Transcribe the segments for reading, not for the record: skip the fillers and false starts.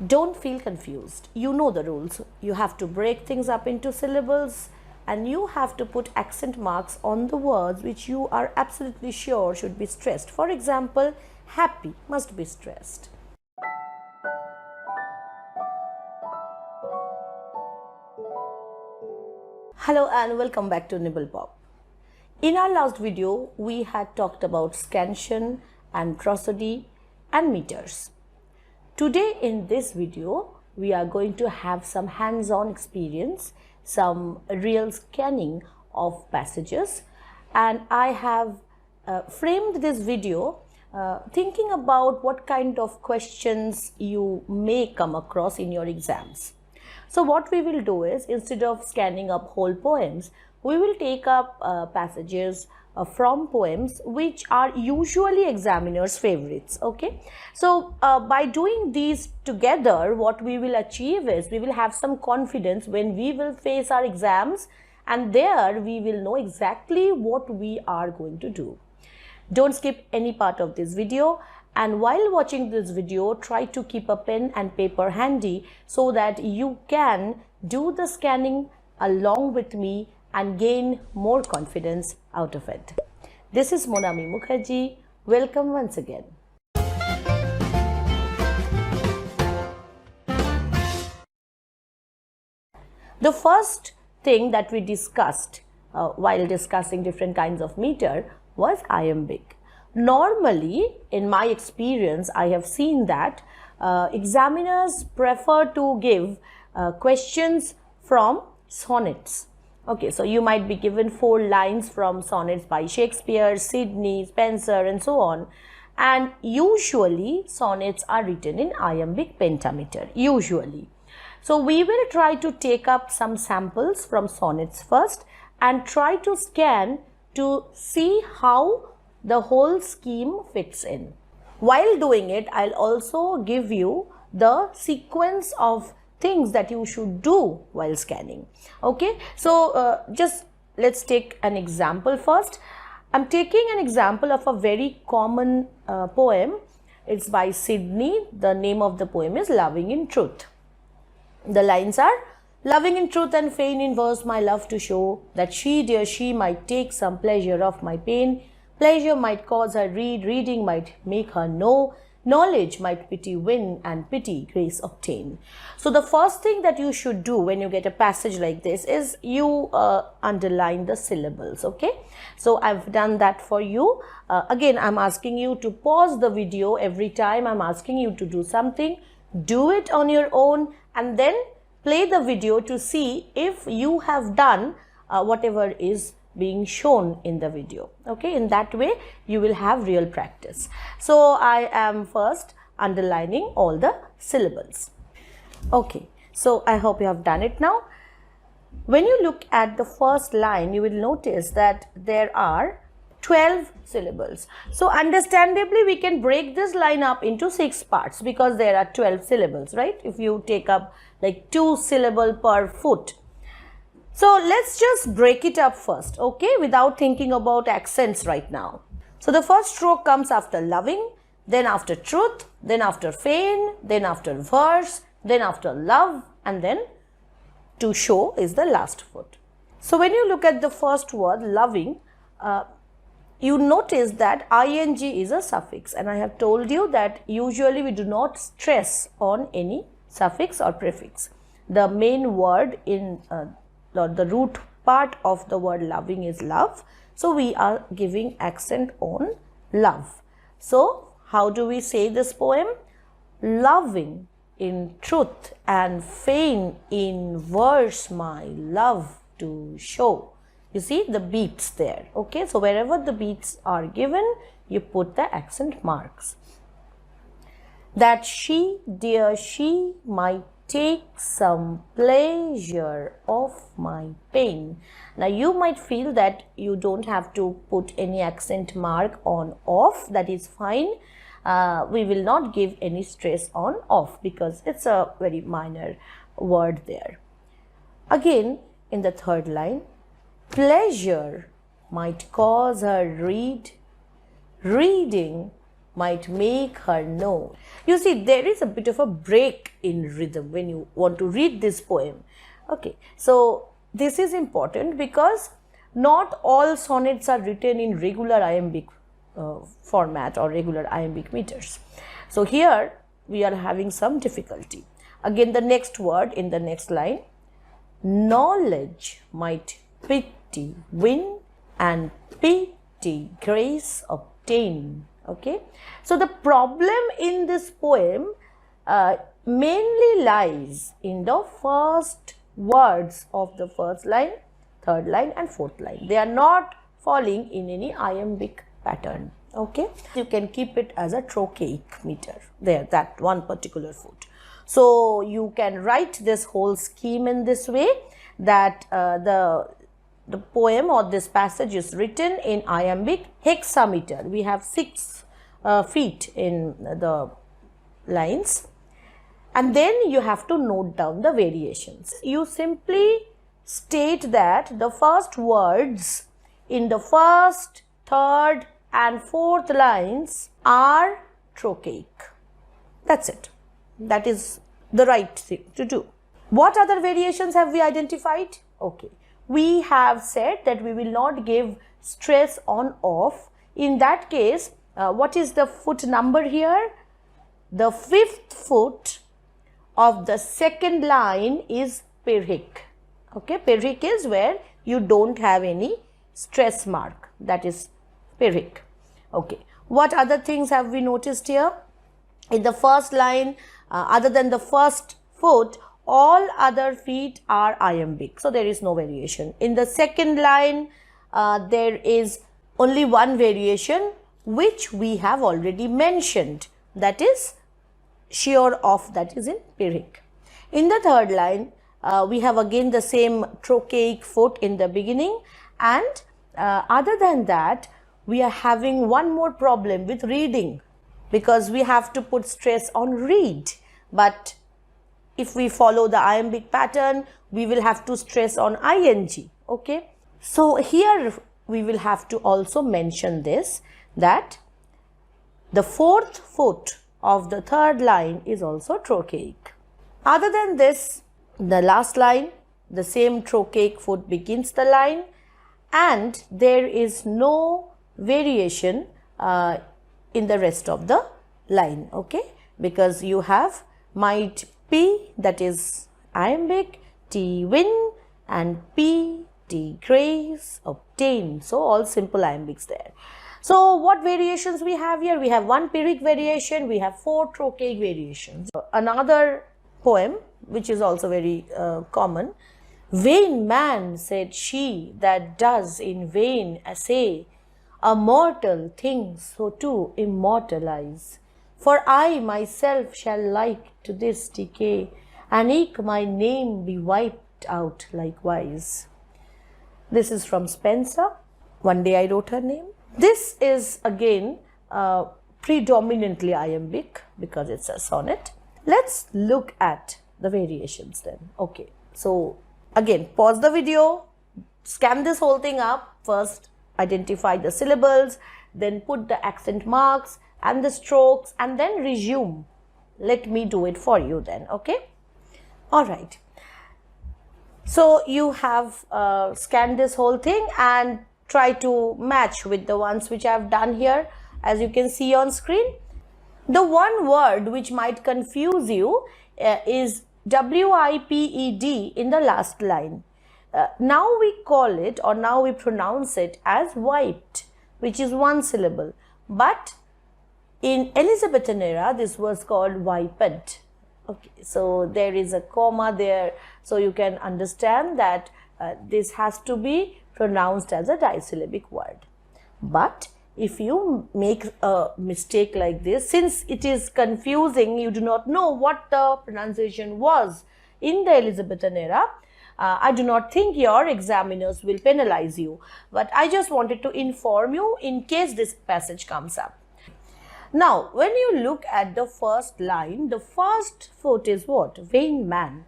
Don't feel confused. You know the rules. You have to break things up into syllables and you have to put accent marks on the words which you are absolutely sure should be stressed. For example, happy must be stressed. Hello and welcome back to nibblepop. In our last video, we had talked about scansion and prosody and meters. Today in this video, we are going to have some hands-on experience, some real scanning of passages, and I have framed this video thinking about what kind of questions you may come across in your exams. So what we will do is, instead of scanning up whole poems, we will take up passages from poems which are usually examiners' favorites. Okay, so by doing these together, what we will achieve is we will have some confidence when we will face our exams, and there we will know exactly what we are going to do. Don't skip any part of this video, and while watching this video, try to keep a pen and paper handy so that you can do the scanning along with me and gain more confidence out of it. This is Monami Mukherjee. Welcome once again. The first thing that we discussed while discussing different kinds of meter was iambic. Normally, in my experience, I have seen that examiners prefer to give questions from sonnets. Okay, so you might be given 4 lines from sonnets by Shakespeare, Sidney, Spenser, and so on. And usually sonnets are written in iambic pentameter, usually. So we will try to take up some samples from sonnets first and try to scan to see how the whole scheme fits in. While doing it, I'll also give you the sequence of things that you should do while scanning. Okay, so just let's take an example first. I'm taking an example of a very common poem. It's by Sidney. The name of the poem is Loving in Truth. The lines are: loving in truth and fain in verse my love to show, that she, dear she, might take some pleasure of my pain. Pleasure might cause her read, reading might make her know, knowledge might pity win, and pity grace obtain. So the first thing that you should do when you get a passage like this is you underline the syllables. Okay, so I've done that for you. Again, I'm asking you to pause the video every time I'm asking you to do something. Do it on your own and then play the video to see if you have done whatever is being shown in the video. Okay, in that way you will have real practice. So I am first underlining all the syllables. Okay, so I hope you have done it now. When you look at the first line, you will notice that there are 12 syllables. So understandably we can break this line up into 6 parts because there are 12 syllables, right? If you take up like 2 syllables per foot. So let's just break it up first, okay, without thinking about accents right now. So the first stroke comes after loving, then after truth, then after fain, then after verse, then after love, and then to show is the last foot. So when you look at the first word, loving, you notice that ing is a suffix, and I have told you that usually we do not stress on any suffix or prefix. The main word in the root part of the word loving is love, so we are giving accent on love. So how do we say this poem? Loving in truth and fain in verse my love to show. You see the beats there. Okay, so wherever the beats are given, you put the accent marks. That she, dear she, might take some pleasure of my pain. Now you might feel that you don't have to put any accent mark on off. That is fine. We will not give any stress on off because it's a very minor word there. Again, in the third line, pleasure might cause her read, reading might make her know. You see, there is a bit of a break in rhythm when you want to read this poem. Okay, so this is important because not all sonnets are written in regular iambic format or regular iambic meters. So here we are having some difficulty. Again, the next word in the next line, knowledge might pity win and pity grace obtain. Okay, so the problem in this poem mainly lies in the first words of the first line, third line and fourth line. They are not falling in any iambic pattern. Okay, you can keep it as a trochaic meter there, that one particular foot. So you can write this whole scheme in this way, that the poem or this passage is written in iambic hexameter. We have 6 feet in the lines, and then you have to note down the variations. You simply state that the first words in the first, third and fourth lines are trochaic. That's it. That is the right thing to do. What other variations have we identified? Okay, we have said that we will not give stress on off. In that case, what is the foot number here? The 5th foot of the second line is pyrrhic. Okay, pyrrhic is where you don't have any stress mark, that is pyrrhic. Okay, what other things have we noticed here? In the first line, other than the first foot, all other feet are iambic, so there is no variation. In the second line, there is only one variation which we have already mentioned, that is sheer off, that is in pyrrhic. In the third line, we have again the same trochaic foot in the beginning, and other than that, we are having one more problem with reading, because we have to put stress on read, but if we follow the iambic pattern, we will have to stress on ing. Okay, so here we will have to also mention this, that the 4th foot of the third line is also trochaic. Other than this, the last line, the same trochaic foot begins the line, and there is no variation in the rest of the line. Okay, because you have might P, that is iambic, T win and P T grace obtain. So all simple iambics there. So what variations we have here? We have 1 pyrrhic variation, we have 4 trochaic variations. Another poem which is also very common. Vain man, said she, that does in vain essay a mortal thing so to immortalize. For I myself shall like to this decay, and eke my name be wiped out likewise. This is from Spenser. One day I wrote her name. This is again predominantly iambic because it's a sonnet. Let's look at the variations then. Okay, so again, pause the video, scan this whole thing up. First, identify the syllables, then put the accent marks and the strokes, and then resume. Let me do it for you then. Okay, all right. So you have scanned this whole thing and try to match with the ones which I have done here, as you can see on screen. The one word which might confuse you is WIPED in the last line. Now we call it, or now we pronounce it as wiped, which is 1 syllable. But in Elizabethan era, this was called wiped. Okay, so there is a comma there, so you can understand that this has to be pronounced as a disyllabic word. But if you make a mistake like this, since it is confusing, you do not know what the pronunciation was in the Elizabethan era, I do not think your examiners will penalize you, but I just wanted to inform you in case this passage comes up. Now, when you look at the first line, the first foot is what? Vain man.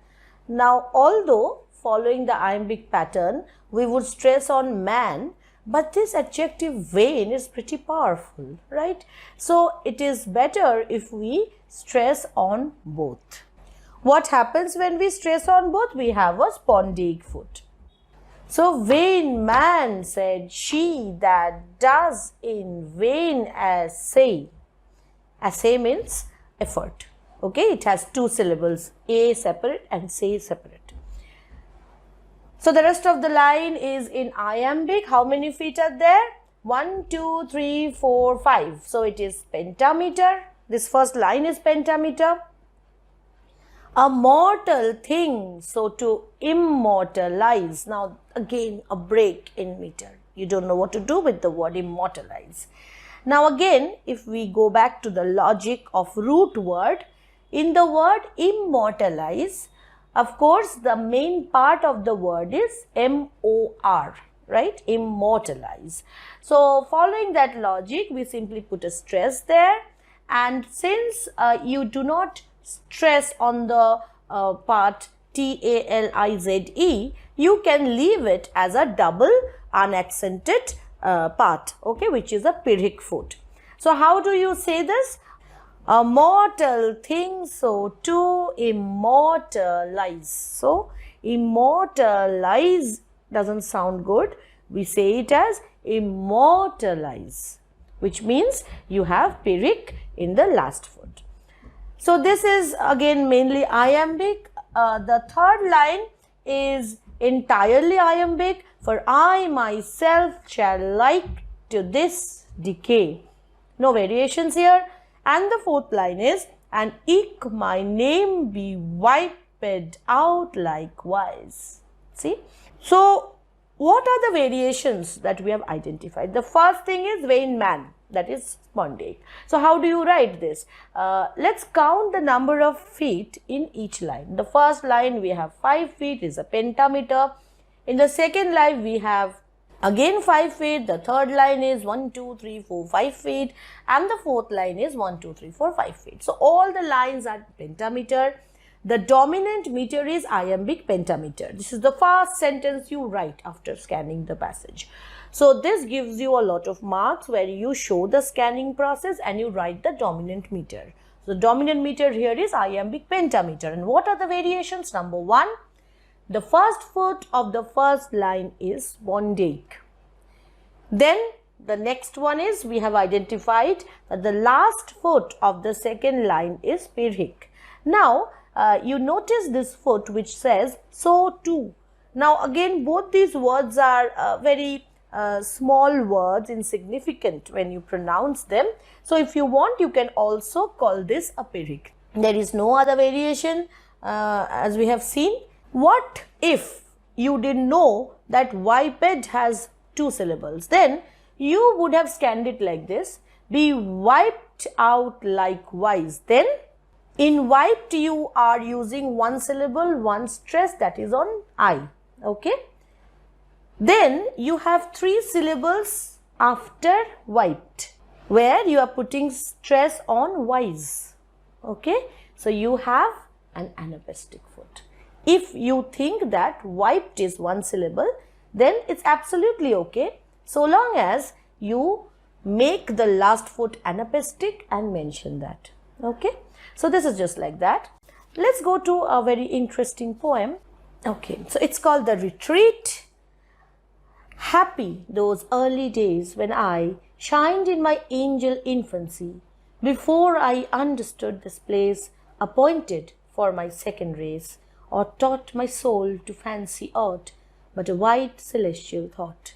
Now, although following the iambic pattern, we would stress on man, But this adjective vain is pretty powerful, right? So it is better if we stress on both. What happens when we stress on both? We have a spondaic foot. So vain man, said she, that does in vain essay. Essay means effort. Okay, it has two syllables, a separate and say separate. So the rest of the line is in iambic. How many feet are there? 1, 2, 3, 4, 5. So it is pentameter. This first line is pentameter. A mortal thing, so to immortalize. Now again a break in meter. You don't know what to do with the word immortalize. Now again, if we go back to the logic of root word, in the word immortalize, of course, the main part of the word is M-O-R, right? Immortalize. So, following that logic, we simply put a stress there. And since you do not stress on the part T-A-L-I-Z-E, you can leave it as a double unaccented part, okay, which is a Pyrrhic foot. So, how do you say this? A mortal thing, so to immortalize. So, immortalize doesn't sound good. We say it as immortalize, which means you have Pyrrhic in the last foot. So, this is again mainly iambic. The third line is entirely iambic. For I myself shall like to this decay. No variations here. And the fourth line is, and eke my name be wiped out likewise. See? So, what are the variations that we have identified? The first thing is vain man, that is spondaic. So, how do you write this? Let's count the number of feet in each line. The first line we have 5 feet is a pentameter. In the second line we have again 5 feet, the third line is 1, 2, 3, 4, 5 feet, and the fourth line is 1, 2, 3, 4, 5 feet. So, all the lines are pentameter. The dominant meter is iambic pentameter. This is the first sentence you write after scanning the passage. So, this gives you a lot of marks where you show the scanning process and you write the dominant meter. So, the dominant meter here is iambic pentameter. And what are the variations? Number 1. The first foot of the first line is spondaic. Then the next one is, we have identified that the last foot of the second line is Pyrrhic. Now, you notice this foot which says so too. Now again, both these words are very small words, insignificant when you pronounce them. So if you want, you can also call this a Pyrrhic. There is no other variation as we have seen. What if you didn't know that wiped has 2 syllables? Then you would have scanned it like this, be wiped out likewise. Then in wiped you are using 1 syllable, 1 stress, that is on I. Okay. Then you have 3 syllables after wiped, where you are putting stress on wise. Okay. So you have an anapaestic foot. If you think that wiped is 1 syllable, then it's absolutely okay, so long as you make the last foot anapaestic and mention that. Okay. So this is just like that. Let's go to a very interesting poem. Okay. So it's called The Retreat. Happy those early days when I shined in my angel infancy, before I understood this place appointed for my second race, or taught my soul to fancy aught but a white celestial thought.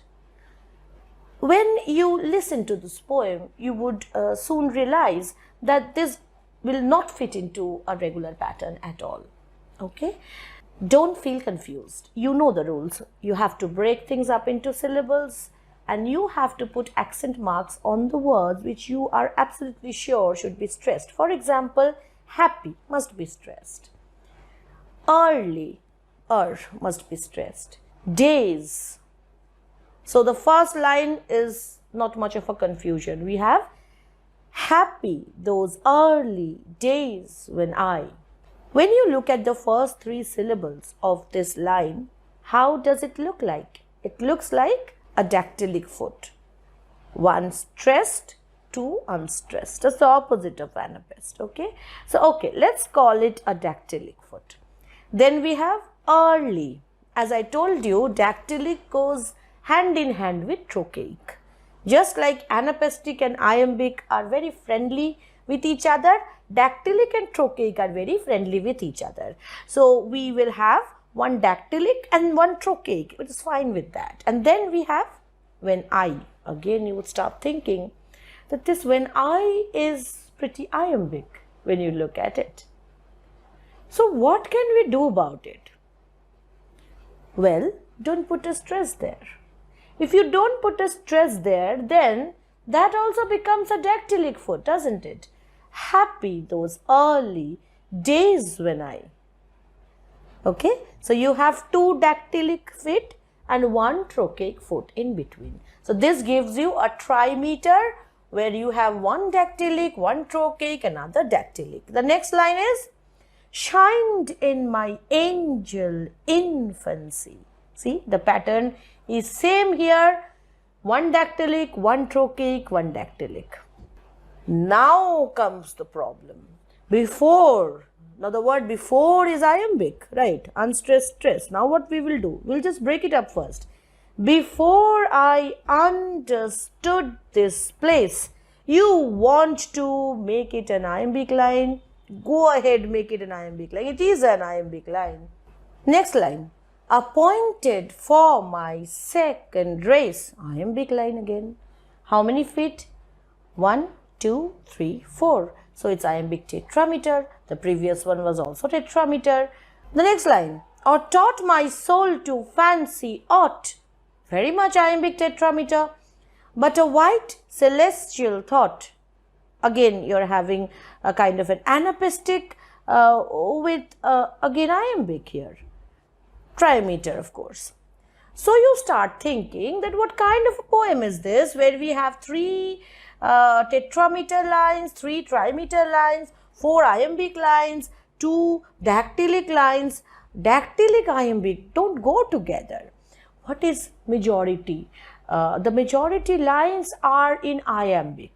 When you listen to this poem, you would soon realize that this will not fit into a regular pattern at all. Okay? Don't feel confused. You know the rules. You have to break things up into syllables, and you have to put accent marks on the words which you are absolutely sure should be stressed. For example, happy must be stressed. Early, must be stressed. Days. So the first line is not much of a confusion. We have happy those early days when I. When you look at the first 3 syllables of this line, how does it look like? It looks like a dactylic foot. One stressed, two unstressed. That's the opposite of anapest. Okay. So, okay, let's call it a dactylic foot. Then we have early. As I told you, dactylic goes hand in hand with trochaic. Just like anapestic and iambic are very friendly with each other, dactylic and trochaic are very friendly with each other. So, we will have one dactylic and one trochaic, which is fine with that. And then we have when I. Again, you would start thinking that this when I is pretty iambic when you look at it. So, what can we do about it? Well, don't put a stress there. If you don't put a stress there, then that also becomes a dactylic foot, doesn't it? Happy those early days when I. Okay, so you have two dactylic feet and one trochaic foot in between. So this gives you a trimeter where you have one dactylic, one trochaic, another dactylic. The next line is, shined in my angel infancy. See, the pattern is same here, one dactylic, one trochaic, one dactylic. Now comes the problem. Before, now the word before is iambic, right? Unstressed, stress. Now what we will do? We'll just break it up first. Before I understood this place, you want to make it an iambic line. Go ahead, make it an iambic line. It is an iambic line. Next line. Appointed for my second race. Iambic line again. How many feet? 1, 2, 3, 4. So it's iambic tetrameter. The previous one was also tetrameter. The next line. Or taught my soul to fancy aught. Very much iambic tetrameter. But a white celestial thought. Again, you're having a kind of an anapestic with again iambic here. Trimeter, of course. So you start thinking that what kind of a poem is this where we have 3 tetrameter lines, 3 trimeter lines, 4 iambic lines, 2 dactylic lines. Dactylic iambic don't go together. What is majority? The majority lines are in iambic.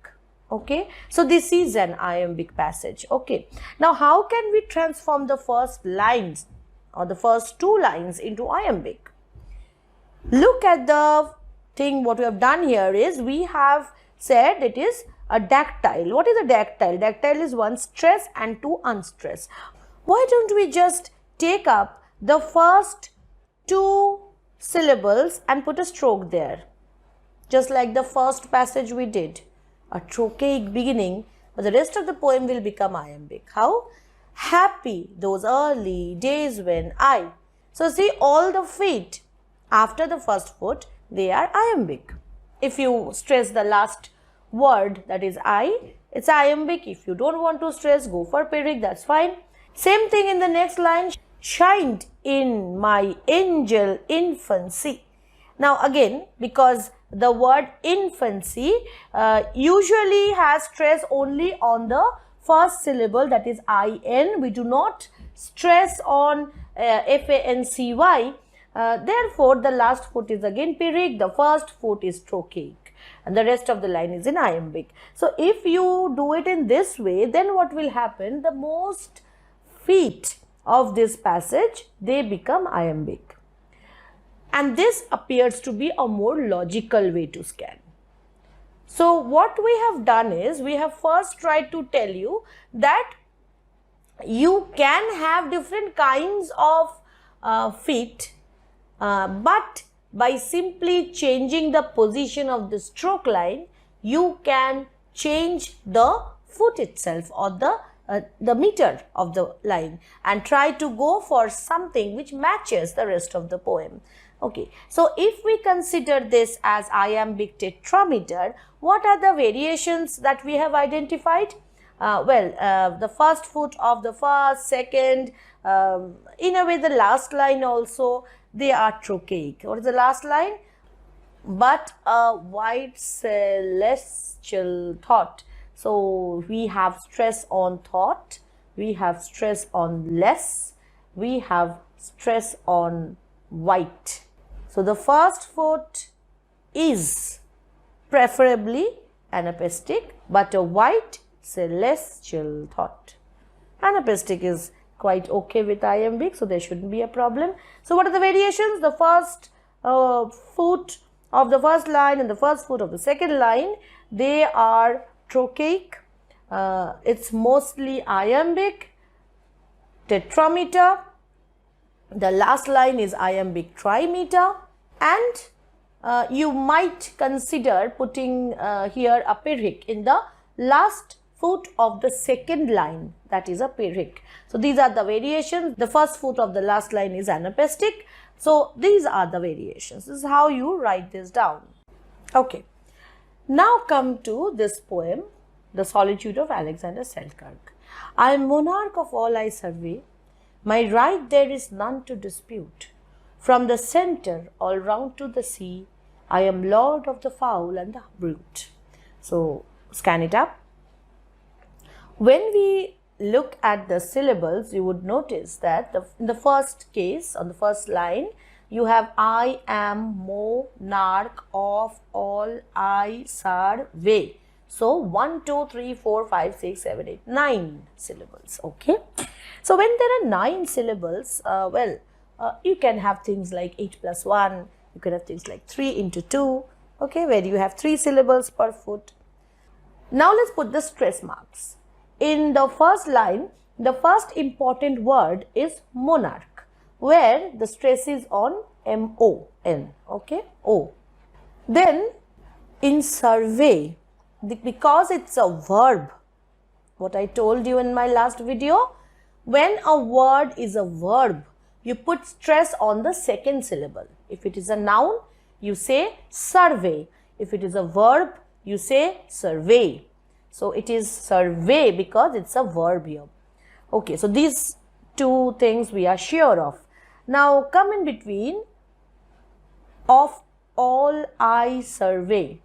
Okay, so this is an iambic passage. Okay, now how can we transform the first lines or the first 2 lines into iambic? Look at the thing. What we have done here is we have said it is a dactyl. What is a dactyl? Dactyl is 1 stress and 2 unstressed. Why don't we just take up the first 2 syllables and put a stroke there, just like the first passage we did. A trochaic beginning, but the rest of the poem will become iambic. How? Happy those early days when I. So see, all the feet after the first foot, they are iambic. If you stress the last word, that is I, it's iambic. If you don't want to stress, go for pyrrhic, that's fine. Same thing in the next line, shined in my angel infancy. Now again, because the word infancy usually has stress only on the first syllable, that is in. We do not stress on fancy. Therefore, the last foot is again pyrrhic, the first foot is trochaic, and the rest of the line is in iambic. So, if you do it in this way, then what will happen? The most feet of this passage, they become iambic. And this appears to be a more logical way to scan. So what we have done is, we have first tried to tell you that you can have different kinds of feet, but by simply changing the position of the stroke line, you can change the foot itself or the meter of the line and try to go for something which matches the rest of the poem. Okay, so if we consider this as iambic tetrameter, what are the variations that we have identified? The first foot of the first, second, in a way the last line also, they are trochaic. What is the last line? But a white celestial thought. So we have stress on thought, we have stress on less, we have stress on white. So the first foot is preferably anapaestic, but a white celestial thought. Anapaestic is quite okay with iambic, so there shouldn't be a problem. So what are the variations? The first foot of the first line and the first foot of the second line, they are trochaic. It's mostly iambic, tetrameter. The last line is iambic trimeter, and you might consider putting here a pyrrhic in the last foot of the second line, that is a pyrrhic. So these are the variations. The first foot of the last line is anapaestic. So these are the variations. This is how you write this down. Okay. Now come to this poem, The Solitude of Alexander Selkirk. I am monarch of all I survey. My right there is none to dispute. From the centre all round to the sea, I am lord of the fowl and the brute. So scan it up. When we look at the syllables, you would notice that in the first case, on the first line, you have I am monarch of all I survey. So 1, 2, 3, 4, 5, 6, 7, 8, 9 syllables. Okay. So when there are 9 syllables, you can have things like 8 plus 1. You can have things like 3 into 2. Okay, where you have 3 syllables per foot. Now let's put the stress marks. In the first line, the first important word is monarch, where the stress is on M-O-N, okay, O. Then in survey, because it's a verb, what I told you in my last video, when a word is a verb, you put stress on the second syllable. If it is a noun, you say survey. If it is a verb, you say survey. So it is survey because it's a verb here. Okay, so these two things we are sure of. Now come in between of all I survey.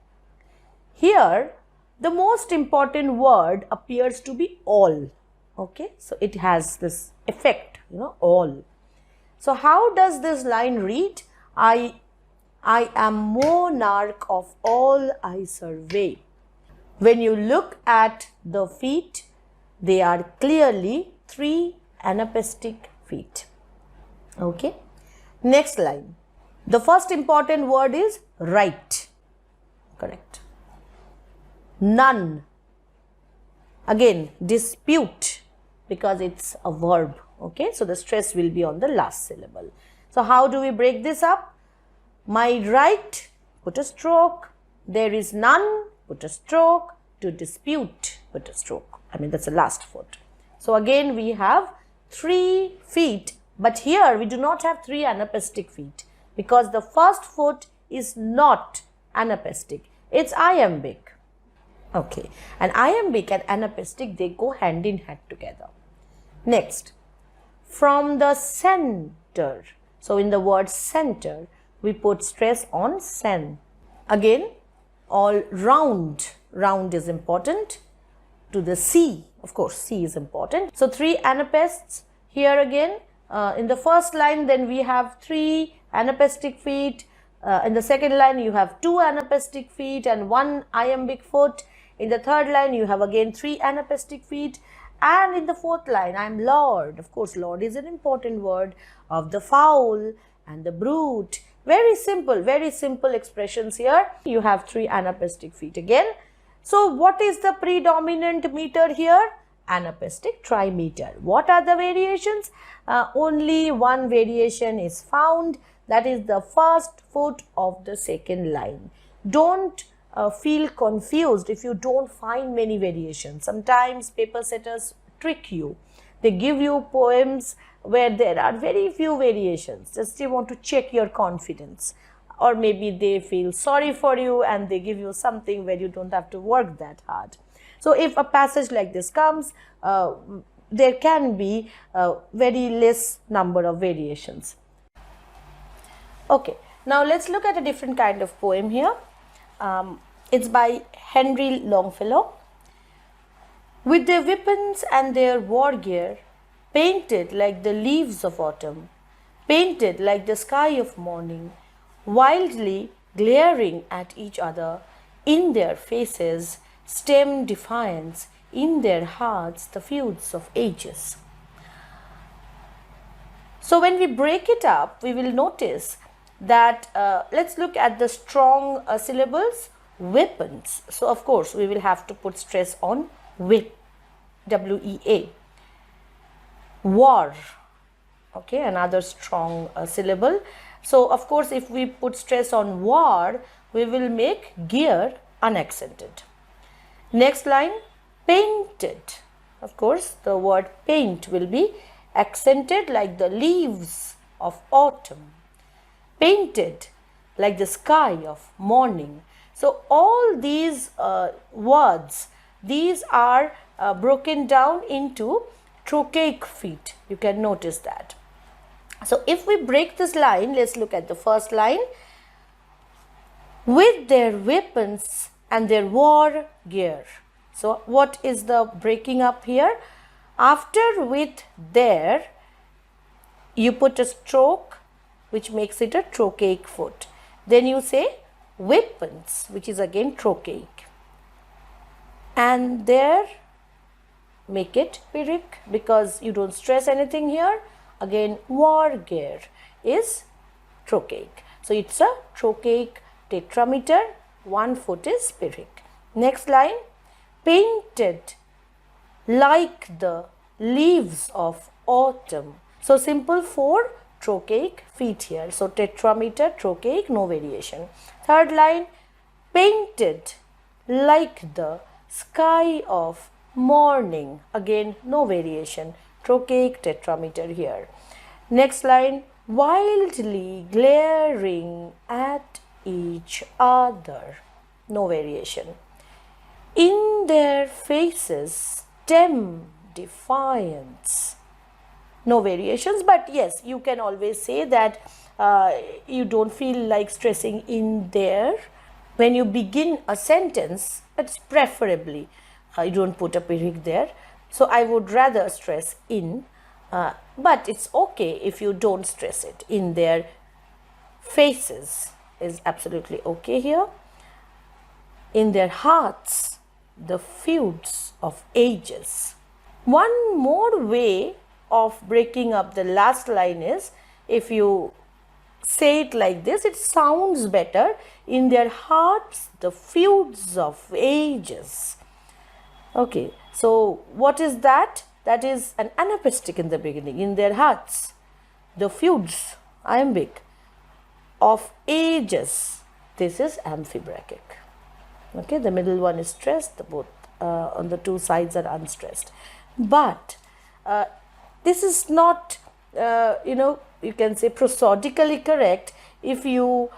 Here the most important word appears to be all. Okay, so it has this effect, all. So how does this line read? I am monarch of all I survey. When you look at the feet, they are clearly 3 anapaestic feet. Okay. Next line. The first important word is right. Correct. None. Again, dispute, because it's a verb. Okay. So the stress will be on the last syllable. So how do we break this up? My right, put a stroke. There is none, put a stroke. To dispute, put a stroke. That's the last foot. So again we have 3 feet, but here we do not have 3 anapaestic feet because the first foot is not anapaestic. It's iambic. Okay, and iambic and anapaestic, they go hand in hand together. Next, from the center. So in the word center, we put stress on sen. Again, all round. Round is important. To the sea, of course, sea is important. So 3 anapaests here again. In the first line, then we have 3 anapaestic feet. In the second line, you have 2 anapaestic feet and 1 iambic foot. In the third line, you have again 3 anapaestic feet. And in the fourth line, I am lord. Of course, lord is an important word, of the fowl and the brute. Very simple expressions here. You have 3 anapaestic feet again. So what is the predominant meter here? Anapaestic trimeter. What are the variations? Only one variation is found, that is the first foot of the second line. Don't feel confused if you don't find many variations. Sometimes paper setters trick you. They give you poems where there are very few variations. Just they want to check your confidence. Or maybe they feel sorry for you and they give you something where you don't have to work that hard. So if a passage like this comes, there can be very less number of variations. Okay, now let's look at a different kind of poem here. It's by Henry Longfellow. With their weapons and their war gear, painted like the leaves of autumn, painted like the sky of morning, wildly glaring at each other, in their faces, stem defiance, in their hearts, the feuds of ages. So when we break it up, we will notice that, let's look at the strong syllables, weapons. So of course, we will have to put stress on whip, W-E-A. War, okay, another strong syllable. So of course, if we put stress on war, we will make gear unaccented. Next line, painted. Of course, the word paint will be accented like the leaves of autumn. Painted like the sky of morning. So all these words, these are broken down into trochaic feet. You can notice that. So if we break this line, let's look at the first line. With their weapons and their war gear. So what is the breaking up here? After with their, you put a stroke which makes it a trochaic foot. Then you say weapons, which is again trochaic. And there, make it Pyrrhic because you don't stress anything here. Again, war gear is trochaic. So it's a trochaic tetrameter, one foot is Pyrrhic. Next line, painted like the leaves of autumn. So simple 4 trochaic feet here. So tetrameter, trochaic, no variation. Third line, painted like the sky of morning. Again, no variation. Trochaic tetrameter here. Next line, wildly glaring at each other. No variation. In their faces, stem defiance. No variations, but yes, you can always say that you don't feel like stressing in there. When you begin a sentence, it's preferably you don't put a Pyrrhic there. So I would rather stress in, but it's okay if you don't stress it. In their faces is absolutely okay here. In their hearts, the feuds of ages. One more way of breaking up the last line is, if you say it like this, it sounds better. In their hearts, the feuds of ages. Okay, so what is that? That is an anapistic in the beginning. In their hearts, the feuds, iambic, of ages. This is amphibrachic. Okay, the middle one is stressed, the both on the two sides are unstressed. But this is not, you can say prosodically correct if you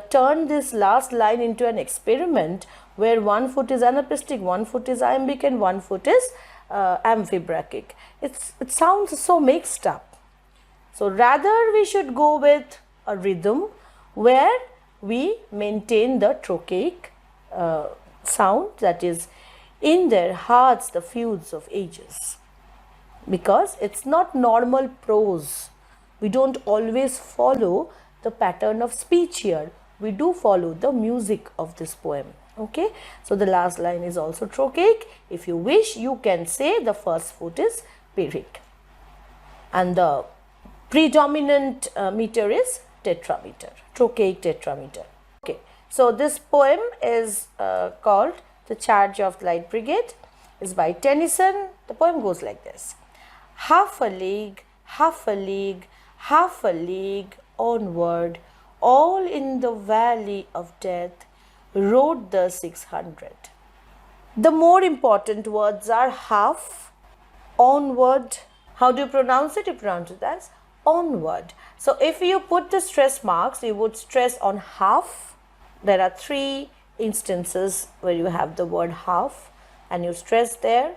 turn this last line into an experiment where one foot is anapistic, one foot is iambic and one foot is amphibrachic. It sounds so mixed up. So rather we should go with a rhythm where we maintain the trochaic sound, that is, in their hearts the feuds of ages, because it's not normal prose. We don't always follow the pattern of speech here. We do follow the music of this poem. Okay, so the last line is also trochaic. If you wish, you can say the first foot is Pyrrhic and the predominant meter is tetrameter, trochaic tetrameter. Okay, so this poem is called The Charge of the Light Brigade. Is by Tennyson. The poem goes like this. Half a league, half a league, half a league onward, all in the valley of death, rode the 600. The more important words are half, onward. How do you pronounce it? You pronounce it as onward. So if you put the stress marks, you would stress on half. There are 3 instances where you have the word half and you stress there.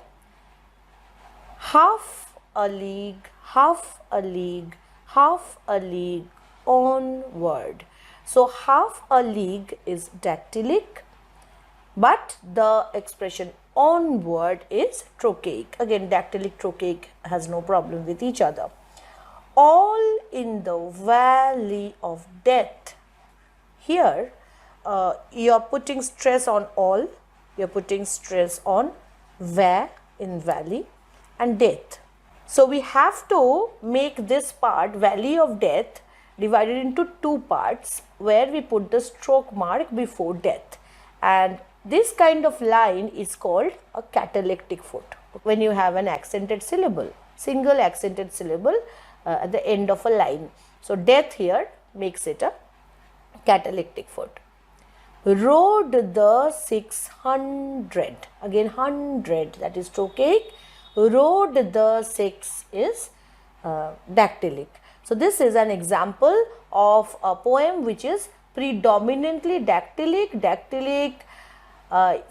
Half a league, half a league, half a league onward. So half a league is dactylic, but the expression onward is trochaic. Again, dactylic, trochaic has no problem with each other. All in the valley of death. Here you're putting stress on all, you're putting stress on where in valley and death. So we have to make this part, valley of death, divided into two parts where we put the stroke mark before death, and this kind of line is called a catalectic foot. When you have an accented syllable, single accented syllable at the end of a line. So death here makes it a catalectic foot. Rode the 600, again 100, that is trochaic. Rode the 6 is dactylic. So this is an example of a poem which is predominantly dactylic.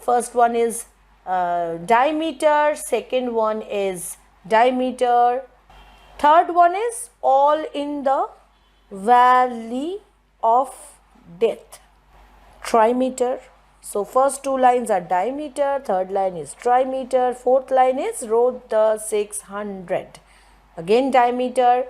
First one is dimeter, second one is dimeter, third one is all in the valley of death. Trimeter. So first two lines are dimeter, third line is trimeter, fourth line is rode the 600, again dimeter.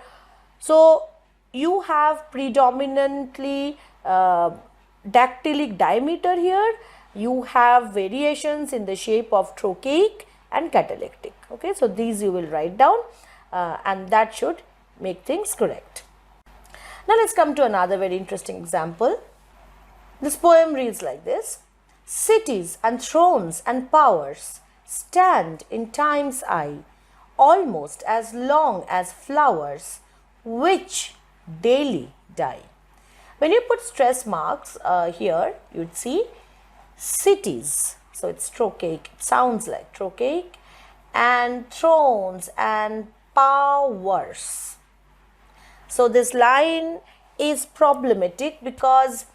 So you have predominantly dactylic dimeter here. You have variations in the shape of trochaic and catalectic. Okay, so these you will write down and that should make things correct. Now let's come to another very interesting example. This poem reads like this. Cities and thrones and powers stand in time's eye, almost as long as flowers which daily die. When you put stress marks here, you'd see cities, so it's trochaic, it sounds like trochaic, and thrones and powers. So this line is problematic because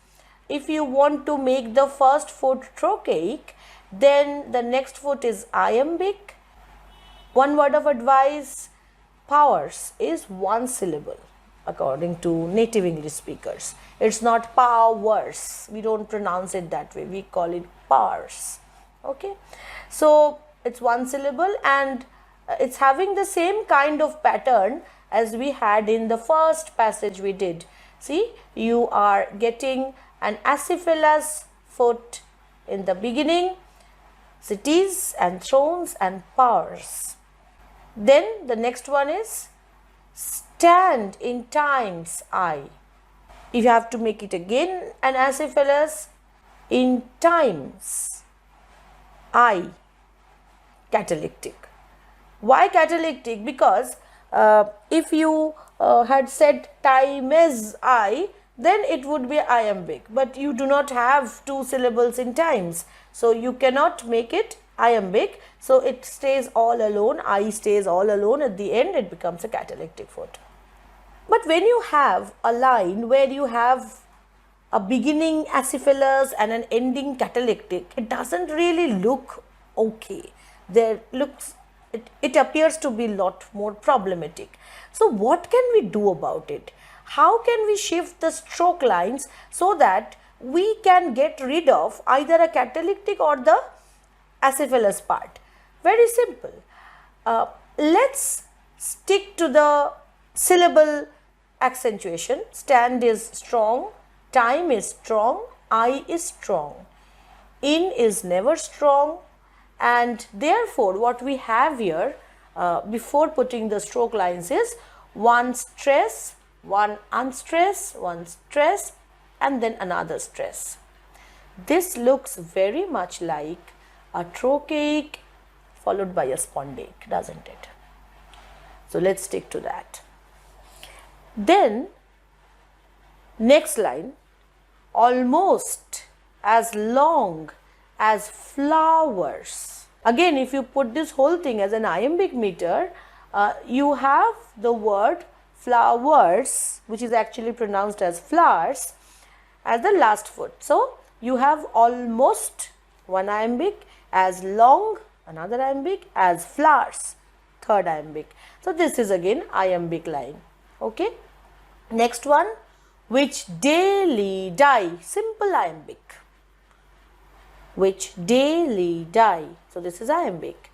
if you want to make the first foot trochaic, then the next foot is iambic. One word of advice, powers is one syllable according to native English speakers. It's not powers. We don't pronounce it that way. We call it powers. Okay. So it's one syllable and it's having the same kind of pattern as we had in the first passage we did. See, you are getting an acephalous foot in the beginning, cities and thrones and powers. Then the next one is stand in time's eye. If you have to make it again an acephalous, in time's eye, catalectic. Why catalectic? Because if you had said time's eye, then it would be iambic, but you do not have two syllables in times, so you cannot make it iambic, so it stays all alone, I stays all alone, at the end it becomes a catalectic foot. But when you have a line where you have a beginning acephalous and an ending catalectic, it doesn't really look okay. It appears to be a lot more problematic. So what can we do about it? How can we shift the stroke lines so that we can get rid of either a catalectic or the acephalous part? Very simple. Let's stick to the syllable accentuation. Stand is strong, time is strong, I is strong, in is never strong, and therefore what we have here before putting the stroke lines is one stress, one unstress, one stress, and then another stress. This looks very much like a trochaic followed by a spondaic, doesn't it? So let's stick to that. Then next line, almost as long as flowers. Again, if you put this whole thing as an iambic meter, you have the word flowers, which is actually pronounced as flowers, as the last foot. So you have almost one iambic, as long another iambic, as flowers third iambic. So this is again iambic line. Okay. Next one, which daily die, simple iambic, which daily die. So this is iambic.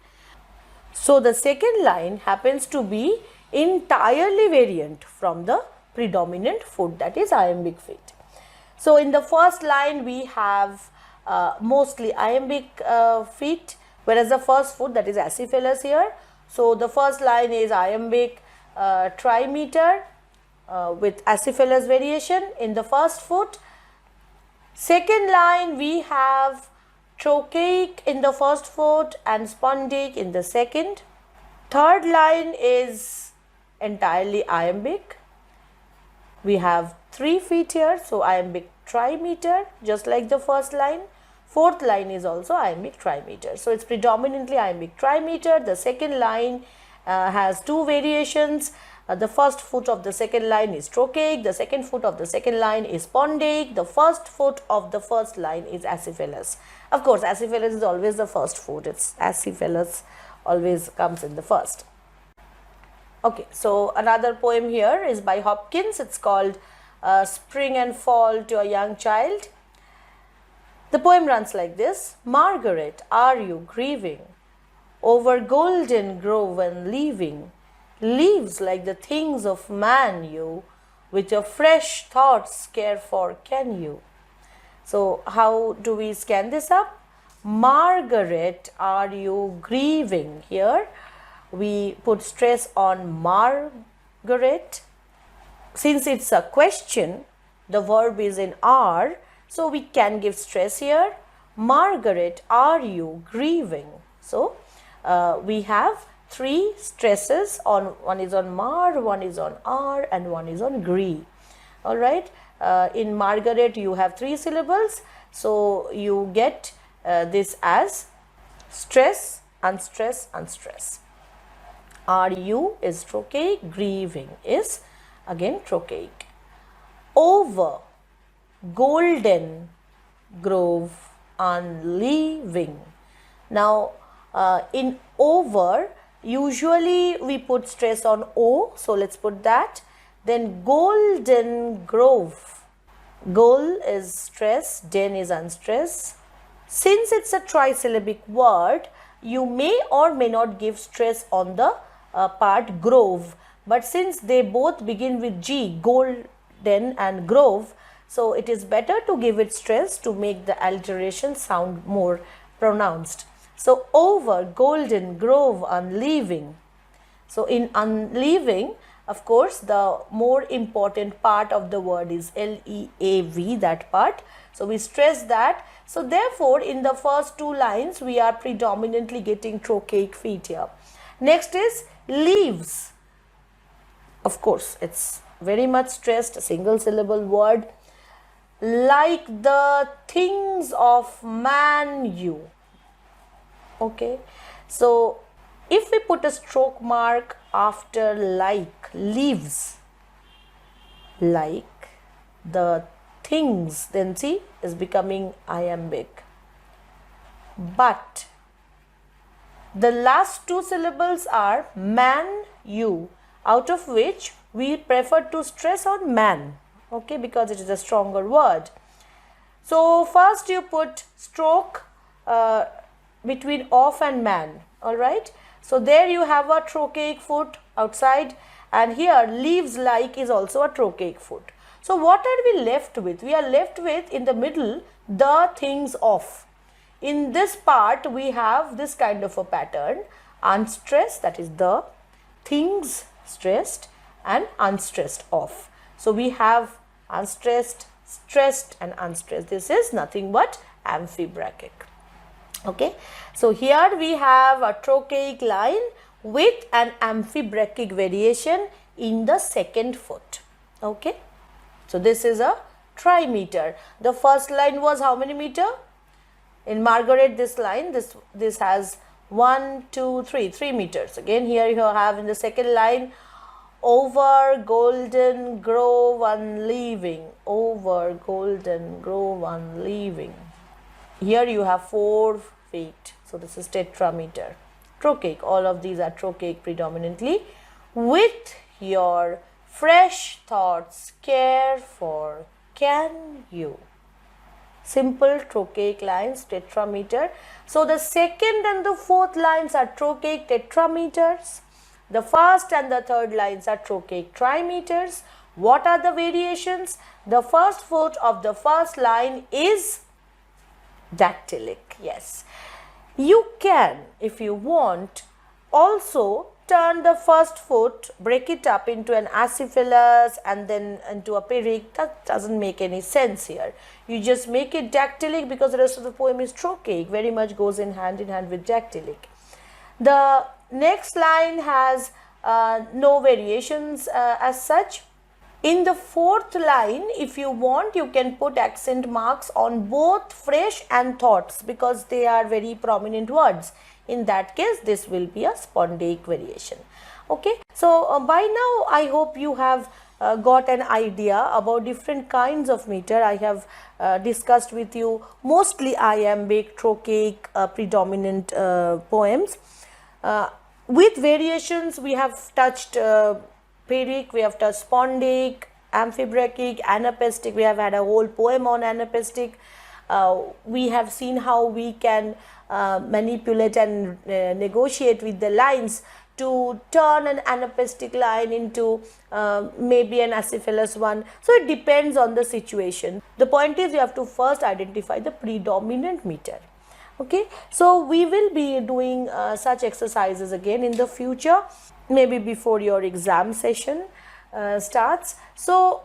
So the second line happens to be entirely variant from the predominant foot, that is iambic feet. So in the first line we have mostly iambic feet, whereas the first foot, that is acephalous here. So the first line is iambic trimeter with acephalous variation in the first foot. Second line we have trochaic in the first foot and spondic in the second. Third line is entirely iambic. We have 3 feet here, so iambic trimeter, just like the first line. Fourth line is also iambic trimeter. So it's predominantly iambic trimeter. The second line has 2 variations. The first foot of the second line is trochaic, the second foot of the second line is spondic, the first foot of the first line is acephalous. Of course, acephalous is always the first foot, it's acephalous always comes in the first. Okay, so another poem here is by Hopkins. It's called Spring and Fall to a Young Child. The poem runs like this. Margaret, are you grieving over golden grove and leaving leaves like the things of man you with your fresh thoughts care for can you? So how do we scan this up? Margaret, are you grieving? Here we put stress on Margaret. Since it's a question, the verb is in are, so we can give stress here. Margaret, are you grieving? So we have 3 stresses on, one is on mar, one is on r, and one is on gree. All right. In Margaret you have 3 syllables, so you get this as stress, unstress, unstress. Ru is trochaic, grieving is again trochaic. Over golden grove unleaving. Now in over, usually we put stress on O, so let's put that. Then golden grove. Gol is stress, den is unstress. Since it's a trisyllabic word, you may or may not give stress on the part grove. But since they both begin with G, golden and grove, so it is better to give it stress to make the alliteration sound more pronounced. So over golden grove unleaving. So in unleaving, of course, the more important part of the word is L-E-A-V, that part. So we stress that. So therefore, in the first 2 lines, we are predominantly getting trochaic feet here. Next is leaves. Of course, it's very much stressed, a single syllable word. Like the things of man you. Okay, so if we put a stroke mark after like, leaves, like the things, then see, is becoming iambic. But the last 2 syllables are man you, out of which we prefer to stress on man, okay, because it is a stronger word. So first you put stroke between off and man, all right. So there you have a trochaic foot outside, and here leaves like is also a trochaic foot. So what are we left with? We are left with, in the middle, the things of. In this part we have this kind of a pattern, unstressed, that is the, things stressed, and unstressed of. So we have unstressed, stressed, and unstressed. This is nothing but amphibrachic. Okay, so here we have a trochaic line with an amphibrachic variation in the second foot. Okay, so this is a trimeter. The first line was how many meter? In Margaret, this line, this has 1, 2, 3, 3 meters. Again, here you have in the second line, over golden grove unleaving, over golden grove unleaving. Here you have 4 feet, so this is tetrameter. Trochaic, all of these are trochaic predominantly. With your fresh thoughts care for can you. Simple trochaic lines, tetrameter. So the second and the fourth lines are trochaic tetrameters. The first and the third lines are trochaic trimeters. What are the variations? The first foot of the first line is dactylic. Yes. You can, if you want, also turn the first foot, break it up into an acephalous and then into a pyrrhic. That doesn't make any sense here. You just make it dactylic because the rest of the poem is trochaic, very much goes in hand with dactylic. The next line has no variations as such. In the fourth line, if you want, you can put accent marks on both fresh and thoughts because they are very prominent words. In that case, this will be a spondaic variation. Okay, so by now I hope you have got an idea about different kinds of meter. I have discussed with you mostly iambic, trochaic, predominant poems. With variations, we have touched pyrrhic, we have touched spondaic, amphibrachic, anapestic. We have had a whole poem on anapestic. We have seen how we can manipulate and negotiate with the lines to turn an anapestic line into maybe an acephalous one. So it depends on the situation. The point is you have to first identify the predominant meter. Okay, so we will be doing such exercises again in the future, maybe before your exam session starts. So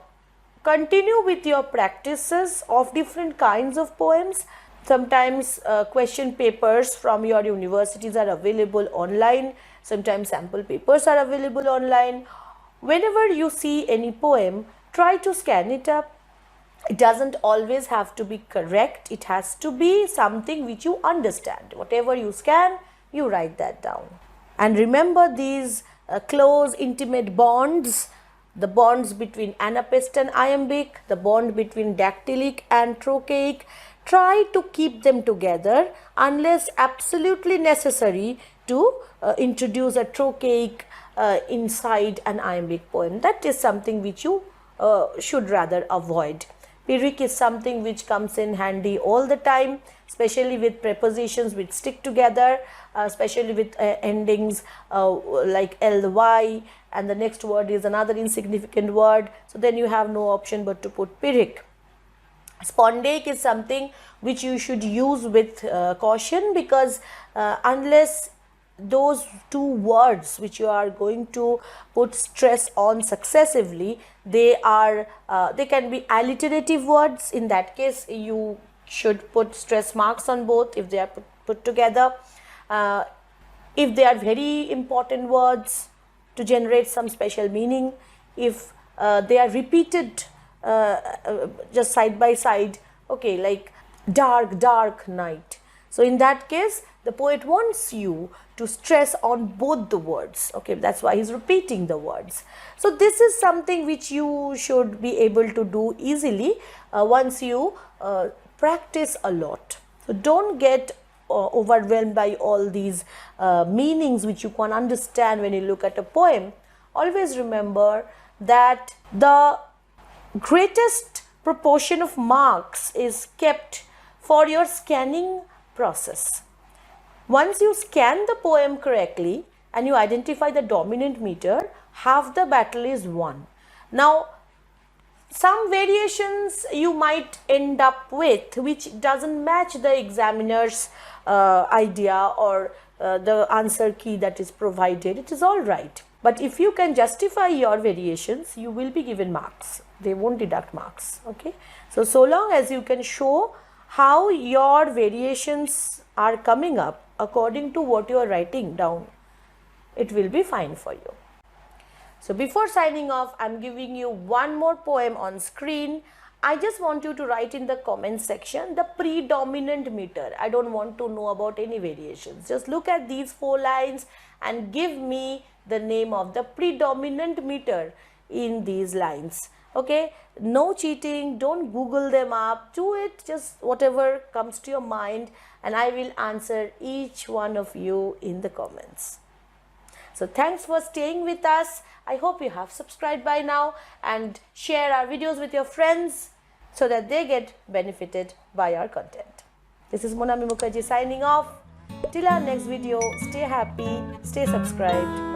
continue with your practices of different kinds of poems. Sometimes question papers from your universities are available online. Sometimes sample papers are available online. Whenever you see any poem, try to scan it up. It doesn't always have to be correct. It has to be something which you understand. Whatever you scan, you write that down. And remember these close, intimate bonds, the bonds between anapest and iambic, the bond between dactylic and trochaic. Try to keep them together unless absolutely necessary to introduce a trochaic inside an iambic poem. That is something which you should rather avoid. Pyrrhic is something which comes in handy all the time, especially with prepositions which stick together, especially with endings like ly, and the next word is another insignificant word. So then you have no option but to put Pyrrhic. Spondaic is something which you should use with caution, because unless those two words which you are going to put stress on successively, they can be alliterative words. In that case, you should put stress marks on both if they are put together. If they are very important words to generate some special meaning, if they are repeated just side by side, okay, like dark night. So in that case, the poet wants you to stress on both the words. Okay, that's why he's repeating the words. So this is something which you should be able to do easily once you practice a lot. So don't get overwhelmed by all these meanings which you can understand when you look at a poem. Always remember that the greatest proportion of marks is kept for your scanning process. Once you scan the poem correctly and you identify the dominant meter, half the battle is won. Now, some variations you might end up with which doesn't match the examiner's idea or the answer key that is provided. It is all right. But if you can justify your variations, you will be given marks. They won't deduct marks. Okay. So long as you can show how your variations are coming up according to what you are writing down, it will be fine for you. So before signing off, I am giving you one more poem on screen. I just want you to write in the comment section the predominant meter. I don't want to know about any variations. Just look at these 4 lines and give me the name of the predominant meter in these lines. Okay, no cheating, don't Google them up, do it just whatever comes to your mind, and I will answer each one of you in the comments. So thanks for staying with us. I hope you have subscribed by now and share our videos with your friends so that they get benefited by our content. This is Monami Mukherjee signing off. Till our next video, stay happy, stay subscribed.